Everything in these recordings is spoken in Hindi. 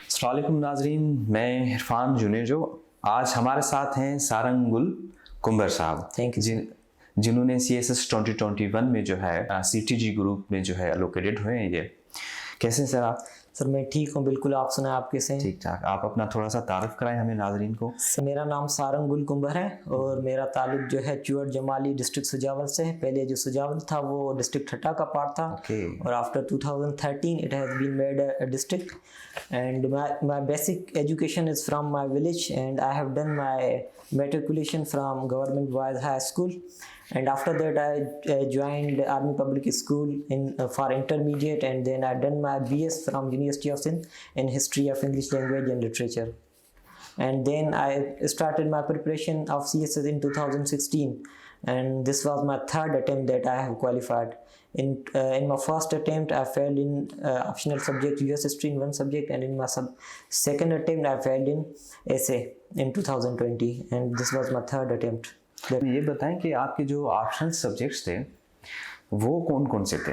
अस्सलाम वालेकुम नाजरीन, मैं इरफान जुनेजो। आज हमारे साथ हैं सारंगुल कुंबर साहब, थैंक यू। जिन्होंने CSS 2021 में जो है CTG ग्रुप में जो है एलोकेटेड हुए हैं। ये कैसे हैं सर आप? सर मैं ठीक हूँ बिल्कुल। आप सुनाए, आप कैसे हैं? ठीक ठाक। आप अपना थोड़ा सा तारुफ कराएं हमें नाजरीन को। सर मेरा नाम सारंगुल कुंबर है और मेरा ताल्लुक जो है चुअट जमाली डिस्ट्रिक्ट सुजावल से है। पहले जो सुजावल था वो डिस्ट्रिक्ट ठट्टा का पार्ट था। और after 2013 it has been made a district, and my basic education is from my village, and I have done my matriculation from Government Boys High School, and after that I joined Army Public School for intermediate, and then I done my BS from University of Sindh in History of English Language and Literature. And then I started my preparation of CSS in 2016, and this was my third attempt that I have qualified. In my first attempt I failed in optional subject US history in one subject, and in my second attempt I failed in essay in 2020, and this was my third attempt. ये बताएं कि आपके जो ऑप्शनल सब्जेक्ट्स थे वो कौन कौन से थे?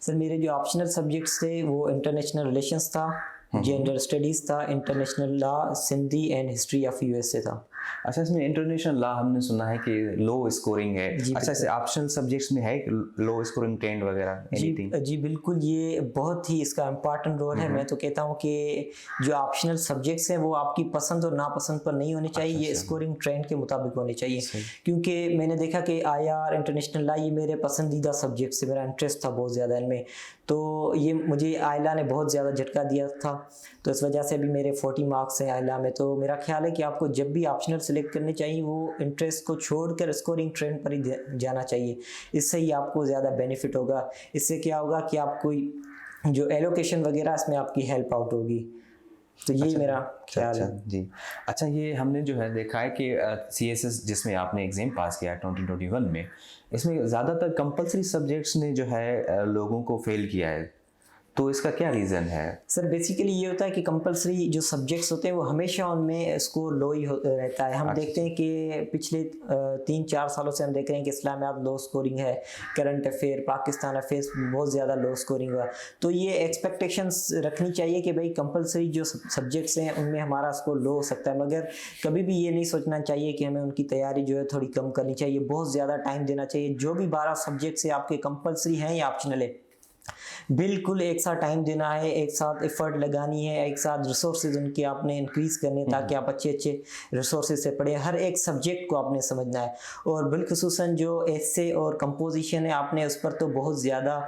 सर मेरे जो ऑप्शनल सब्जेक्ट्स थे वो इंटरनेशनल रिलेशंस था, जेंडर स्टडीज़ था, international law, Sindhi and history of USA था। अच्छा, इसमें इंटरनेशनल लॉ हमने सुना है कि लो स्कोरिंग है। अच्छा, ऐसे ऑप्शनल सब्जेक्ट्स में है लो स्कोरिंग ट्रेंड वगैरह एनीथिंग? जी बिल्कुल, ये बहुत ही इसका इम्पॉर्टेंट रोल है। मैं तो कहता हूँ कि जो ऑप्शनल सब्जेक्ट्स हैं वो आपकी पसंद और नापसंद पर नहीं होने चाहिए। ये स्कोरिंग ट्रेंड के मुताबिक होने चाहिए, क्योंकि मैंने देखा कि IR इंटरनेशनल लॉ ये मेरे पसंदीदा सब्जेक्ट से, मेरा इंटरेस्ट था बहुत ज़्यादा इनमें, तो ये मुझे आइला ने बहुत ज़्यादा झटका दिया था। तो इस वजह से भी मेरे 40 मार्क्स हैं आइला में। तो मेरा ख्याल है कि आपको जब भी ऑप्शनल सेलेक्ट करने चाहिए वो इंटरेस्ट को छोड़कर स्कोरिंग ट्रेंड पर ही जाना चाहिए। इससे ही आपको ज़्यादा बेनिफिट होगा। इससे क्या होगा कि आपको जो एलोकेशन वगैरह इसमें आपकी हेल्प आउट होगी। तो ये मेरा ख्याल है जी। अच्छा, ये हमने जो है देखा है कि CSS जिसमें आपने एग्जाम पास किया 2021 में, इसमें ज़्यादातर कंपलसरी सब्जेक्ट्स ने जो है लोगों को फेल किया है, तो इसका क्या रीज़न है? सर बेसिकली ये होता है कि कंपलसरी जो सब्जेक्ट्स होते हैं वो हमेशा उनमें स्कोर लो ही रहता है। हम देखते हैं कि पिछले 3-4 सालों से हम देख रहे हैं कि इस्लामियात लो स्कोरिंग है, करंट अफेयर, पाकिस्तान अफेयर्स बहुत ज़्यादा लो स्कोरिंग हुआ। तो ये एक्सपेक्टेशंस रखनी चाहिए कि भाई कंपलसरी जो सब्जेक्ट्स हैं उनमें हमारा स्कोर लो हो सकता है, मगर कभी भी ये नहीं सोचना चाहिए कि हमें उनकी तैयारी जो है थोड़ी कम करनी चाहिए। बहुत ज़्यादा टाइम देना चाहिए। जो भी 12 सब्जेक्ट्स हैं आपके कंपलसरी हैं या ऑप्शनल है, बिल्कुल एक साथ टाइम देना है, एक साथ एफर्ट लगानी है, एक साथ रिसोर्सेज उनके आपने इंक्रीज करने ताकि आप अच्छे रिसोर्सेज से पढ़ें। हर एक सब्जेक्ट को आपने समझना है, और बिलखुसूसन जो एसे और कंपोजिशन है आपने उस पर तो बहुत ज़्यादा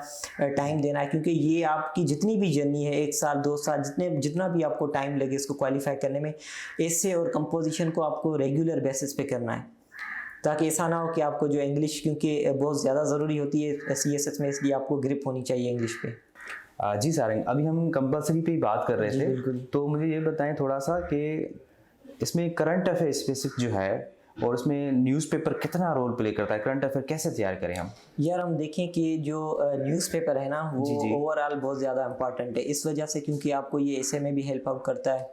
टाइम देना है, क्योंकि ये आपकी जितनी भी जर्नी है 1 साल 2 साल जितना भी आपको टाइम लगे इसको क्वालिफाई करने में, एसे और कंपोजिशन को आपको रेगुलर बेसिस पे करना है, ताकि ऐसा ना हो कि आपको जो इंग्लिश, क्योंकि बहुत ज़्यादा ज़रूरी होती है CSS में, इसलिए आपको ग्रिप होनी चाहिए इंग्लिश पे। जी सारंग, अभी हम कंपलसरी पे ही बात कर रहे थे, तो मुझे ये बताएं थोड़ा सा कि इसमें करंट अफेयर स्पेसिफिक जो है और उसमें न्यूज़पेपर कितना रोल प्ले करता है? करंट अफेयर कैसे तैयार करें हम? यार हम देखें कि जो न्यूज़पेपर है ना वो ओवरऑल बहुत ज़्यादा इंपॉर्टेंट है, इस वजह से क्योंकि आपको ये ऐसे में भी हेल्प आउट करता है,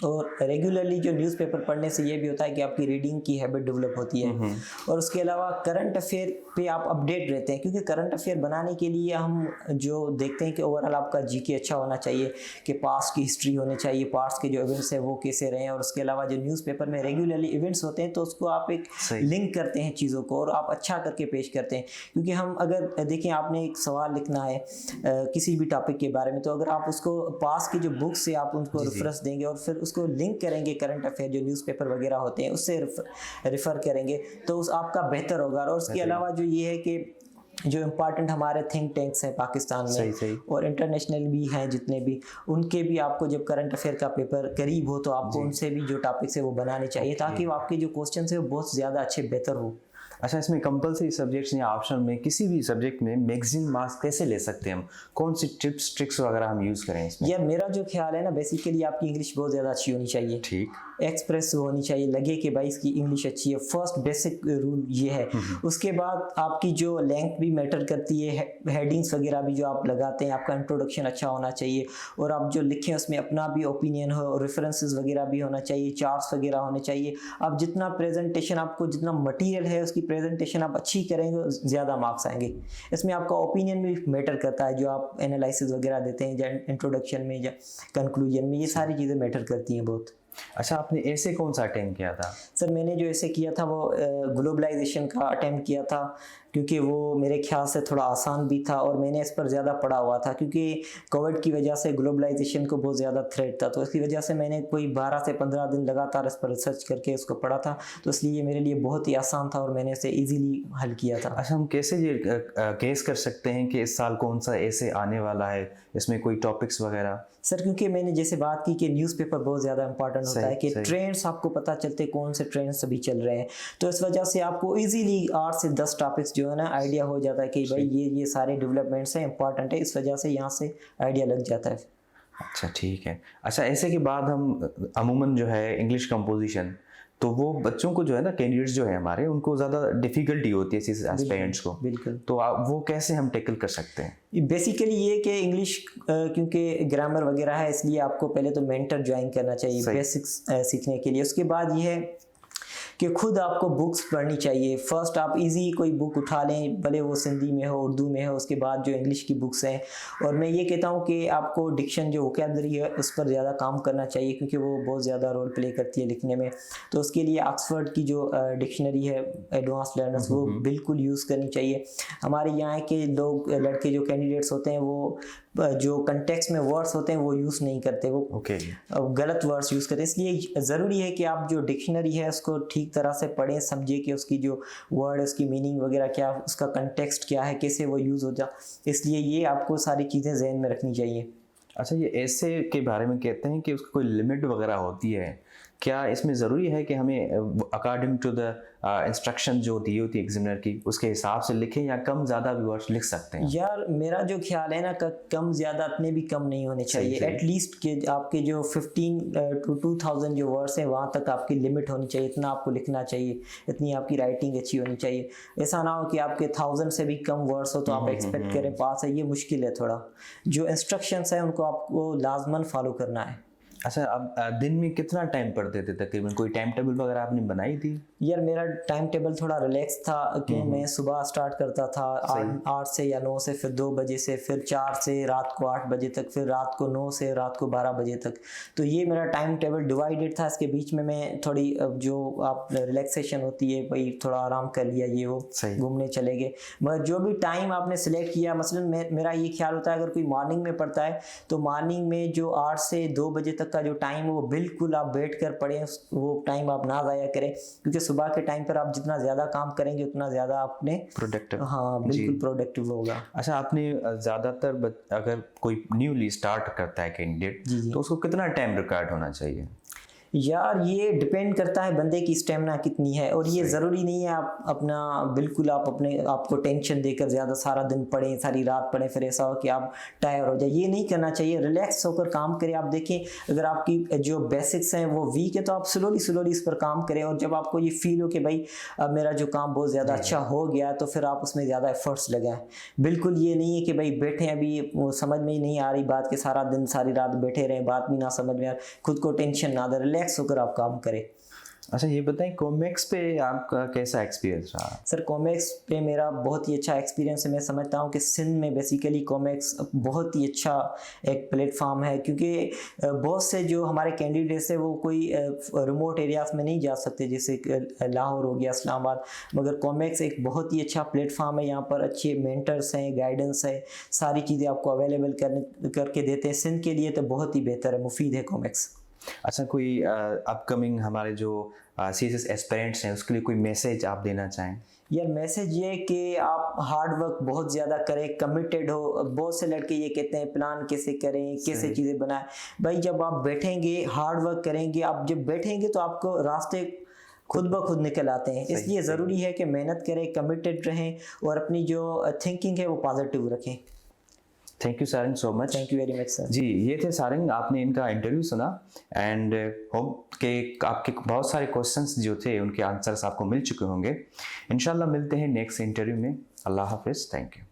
और रेगुलरली जो न्यूज़पेपर पढ़ने से ये भी होता है कि आपकी रीडिंग की हैबिट डेवलप होती है। और उसके अलावा करंट अफेयर पे आप अपडेट रहते हैं, क्योंकि करंट अफेयर बनाने के लिए हम जो देखते हैं कि ओवरऑल आपका GK अच्छा होना चाहिए, कि पास्ट की हिस्ट्री होनी चाहिए, पास्ट के जो इवेंट्स हैं वो कैसे रहे हैं। और उसके अलावा जो न्यूज़पेपर में रेगुलरली इवेंट्स होते हैं तो उसको आप एक लिंक करते हैं चीज़ों को, और आप अच्छा करके पेश करते हैं। क्योंकि हम अगर देखें, आपने एक सवाल लिखना है किसी भी टॉपिक के बारे में, तो अगर आप उसको पास की जो बुक्स से आप उनको रेफरेंस देंगे और फिर उसको लिंक करेंगे करंट अफेयर जो न्यूज़पेपर वगैरह होते हैं उससे रेफर करेंगे, तो उस आपका बेहतर होगा। और उसके अलावा जो ये है कि जो इम्पॉर्टेंट हमारे थिंक टैंक्स हैं पाकिस्तान में और इंटरनेशनल भी हैं जितने भी, उनके भी आपको जब करंट अफेयर का पेपर करीब हो तो आपको उनसे भी जो टॉपिक्स है वो बनाने चाहिए, ताकि वो आपके जो क्वेश्चन है वो बहुत ज़्यादा अच्छे बेहतर हो। अच्छा, इसमें कंपलसरी सब्जेक्ट्स या ऑप्शन में किसी भी सब्जेक्ट में मैक्सिमम मार्क्स कैसे ले सकते हैं हम? कौन सी टिप्स ट्रिक्स वगैरह हम यूज़ करें इसमें? यार मेरा जो ख्याल है ना, बेसिकली आपकी इंग्लिश बहुत ज़्यादा अच्छी होनी चाहिए, ठीक, एक्सप्रेस होनी चाहिए, लगे कि भाई इसकी इंग्लिश अच्छी है। फर्स्ट बेसिक रूल ये है। उसके बाद आपकी जो लेंथ भी मैटर करती है, हेडिंग्स वगैरह भी जो आप लगाते हैं, आपका इंट्रोडक्शन अच्छा होना चाहिए, और आप जो लिखें उसमें अपना भी ओपिनियन हो, रेफरेंसेस वगैरह भी होना चाहिए, चार्ट्स वगैरह होने चाहिए। आप जितना प्रेजेंटेशन, आपको जितना मटेरियल है उसकी प्रेजेंटेशन आप अच्छी करेंगे ज़्यादा मार्क्स आएंगे। इसमें आपका ओपिनियन भी मैटर करता है, जो आप एनालिसिस वगैरह देते हैं या इंट्रोडक्शन में या कंक्लूजन में, ये सारी चीज़ें मैटर करती हैं बहुत। अच्छा, आपने ऐसे कौन सा अटेम्प्ट किया था? सर मैंने जो ऐसे किया था वो ग्लोबलाइजेशन का अटेम्प्ट किया था, क्योंकि वो मेरे ख्याल से थोड़ा आसान भी था और मैंने इस पर ज़्यादा पढ़ा हुआ था, क्योंकि कोविड की वजह से ग्लोबलाइजेशन को बहुत ज़्यादा थ्रेट था, तो इसकी वजह से मैंने कोई 12 से 15 दिन लगातार इस पर रिसर्च करके उसको पढ़ा था, तो इसलिए ये मेरे लिए बहुत ही आसान था और मैंने इसे ईजीली हल किया था। अच्छा, हम कैसे ये गेस कर सकते हैं कि इस साल कौन सा ऐसे आने वाला है, इसमें कोई टॉपिक्स वगैरह? सर क्योंकि मैंने जैसे बात की कि न्यूज़पेपर बहुत ज़्यादा इंपॉर्टेंट होता है, कि सही। ट्रेंड्स आपको पता चलते कौन से ट्रेंड्स अभी चल रहे हैं, तो इस वजह से आपको इजीली 8 से 10 टॉपिक्स जो है ना आइडिया हो जाता है कि भाई ये सारे डेवलपमेंट्स हैं, इंपॉर्टेंट है, इस वजह से यहाँ से आइडिया लग जाता है। अच्छा, ठीक है। अच्छा, ऐसे के बाद हम अमूमन जो है इंग्लिश कंपोजिशन, तो वो बच्चों को जो है ना, कैंडिडेट्स जो है हमारे, उनको ज़्यादा डिफ़िकल्टी होती है इस एस्पिरेंट्स को। बिल्कुल। तो आप वो कैसे हम टैकल कर सकते हैं? बेसिकली ये कि इंग्लिश क्योंकि ग्रामर वगैरह है, इसलिए आपको पहले तो मेंटर ज्वाइन करना चाहिए बेसिक्स सीखने के लिए। उसके बाद ये है कि खुद आपको बुक्स पढ़नी चाहिए। फर्स्ट आप इजी कोई बुक उठा लें, भले वो सिंधी में हो, उर्दू में हो, उसके बाद जो इंग्लिश की बुक्स हैं। और मैं ये कहता हूँ कि आपको डिक्शन जो वोकैबलरी है उस पर ज़्यादा काम करना चाहिए, क्योंकि वो बहुत ज़्यादा रोल प्ले करती है लिखने में। तो उसके लिए ऑक्सफोर्ड की जो डिक्शनरी है एडवांस लर्नर्स, वो बिल्कुल यूज़ करनी चाहिए। हमारे यहाँ के लोग, लड़के जो कैंडिडेट्स होते हैं, वो जो कंटेक्स्ट में वर्ड्स होते हैं वो यूज़ नहीं करते, वो गलत वर्ड्स यूज़ करते हैं। इसलिए ज़रूरी है कि आप जो डिक्शनरी है उसको ठीक तरह से पढ़ें, समझिए कि उसकी जो वर्ड, उसकी मीनिंग वगैरह क्या, उसका कंटेक्स्ट क्या है, कैसे वो यूज़ हो जा। इसलिए ये आपको सारी चीज़ें ज़हन में रखनी चाहिए। अच्छा, ये ऐसे के बारे में कहते हैं कि उसकी कोई लिमिट वगैरह होती है, क्या इसमें ज़रूरी है कि हमें अकॉर्डिंग टू द इंस्ट्रक्शन जो दी होती है एग्जामिनर की, उसके हिसाब से लिखें, या कम ज़्यादा भी वर्ड्स लिख सकते हैं? यार मेरा जो ख्याल है ना, कम ज़्यादा इतने भी कम नहीं होने चाहिए। एटलीस्ट के आपके जो 15 to 2000 जो वर्ड्स हैं वहाँ तक आपकी लिमिट होनी चाहिए, इतना आपको लिखना चाहिए, इतनी आपकी राइटिंग अच्छी होनी चाहिए। ऐसा ना हो कि आपके 1000 से भी कम वर्ड्स हो तो आप एक्सपेक्ट करें पास है, ये मुश्किल है थोड़ा। जो इंस्ट्रक्शंस हैं उनको आपको लाजमन फॉलो करना है। अच्छा, अब दिन में कितना टाइम पढ़ते थे तकरीबन? कोई टाइम टेबल वगैरह आपने बनाई थी? यार मेरा टाइम टेबल थोड़ा रिलैक्स था, क्यों मैं सुबह स्टार्ट करता था 8 से या 9 से, फिर 2 बजे से, फिर 4 से रात को 8 बजे तक, फिर रात को 9 से रात को 12 बजे तक। तो ये मेरा टाइम टेबल डिवाइडेड था। इसके बीच में मैं थोड़ी जो आप रिलैक्सेशन होती है, भाई थोड़ा आराम कर लिया, ये वो घूमने चले गए। मगर जो भी टाइम आपने सिलेक्ट किया, मसलन मेरा ये ख्याल होता है अगर कोई मॉर्निंग में पढ़ता है तो मॉर्निंग में जो 8 से 2 बजे तक का जो टाइम है वो बिल्कुल आप बैठ कर पढ़ें, वो टाइम आप ना ज़ाया करें, क्योंकि सुबह के टाइम पर आप जितना ज़्यादा काम करेंगे उतना ज़्यादा आपने प्रोडक्टिव, हाँ बिल्कुल प्रोडक्टिव होगा। अच्छा, आपने ज़्यादातर अगर कोई न्यूली स्टार्ट करता है कैंडिडेट, तो उसको कितना टाइम रिक्वायर्ड होना चाहिए? यार ये डिपेंड करता है बंदे की स्टेमिना कितनी है, और ये ज़रूरी नहीं है आप अपना बिल्कुल आप अपने आपको टेंशन देकर ज़्यादा सारा दिन पढ़ें, सारी रात पढ़ें, फिर ऐसा हो कि आप टायर हो जाए। ये नहीं करना चाहिए, रिलैक्स होकर काम करें। आप देखें अगर आपकी जो बेसिक्स हैं वो वीक है तो आप स्लोली इस पर काम करें, और जब आपको ये फील हो कि भाई अब मेरा जो काम बहुत ज़्यादा अच्छा हो गया तो फिर आप उसमें ज़्यादा एफर्ट्स लगाएं। बिल्कुल ये नहीं है कि भाई बैठे अभी वो समझ में ही नहीं आ रही बात के सारा दिन सारी रात बैठे रहें, बात भी ना समझ में आ, खुद को टेंशन ना दे, रिलैक्स होकर आप काम करें। अच्छा, ये बताएं कॉमेक्स पे आपका कैसा एक्सपीरियंस रहा? सर कॉमेक्स पे मेरा बहुत ही अच्छा एक्सपीरियंस है। मैं समझता हूँ कि सिंध में बेसिकली कॉमेक्स बहुत ही अच्छा एक प्लेटफॉर्म है, क्योंकि बहुत से जो हमारे कैंडिडेट्स हैं वो कोई रिमोट एरियाज़ में नहीं जा सकते, जैसे लाहौर हो गया, इस्लामाबाद, मगर कॉमेक्स एक बहुत ही अच्छा प्लेटफॉर्म है। यहाँ पर अच्छे मेंटर्स हैं, गाइडेंस है, सारी चीज़ें आपको अवेलेबल करके देते हैं। सिंध के लिए तो बहुत ही बेहतर है, मुफीद है कॉमेक्स। अच्छा, कोई अपकमिंग हमारे जो सीएसएस एस्पिरेंट्स हैं उसके लिए कोई मैसेज आप देना चाहें? यार मैसेज ये कि आप हार्ड वर्क बहुत ज़्यादा करें, कमिटेड हो। बहुत से लड़के ये कहते हैं प्लान कैसे करें, कैसे चीज़ें बनाएं। भाई जब आप बैठेंगे, हार्ड वर्क करेंगे, आप जब बैठेंगे तो आपको रास्ते खुद ब खुद निकल आते हैं। इसलिए ज़रूरी है कि मेहनत करें, कमिटेड रहें, और अपनी जो थिंकिंग है वो पॉजिटिव रखें। Thank you Sarang so much. Thank you very much sir. जी, ये थे सारंग, आपने इनका इंटरव्यू सुना, एंड होप के आपके बहुत सारे क्वेश्चंस जो थे उनके आंसर्स आपको मिल चुके होंगे। इंशाल्लाह मिलते हैं नेक्स्ट इंटरव्यू में। अल्लाह हाफिज़, थैंक यू।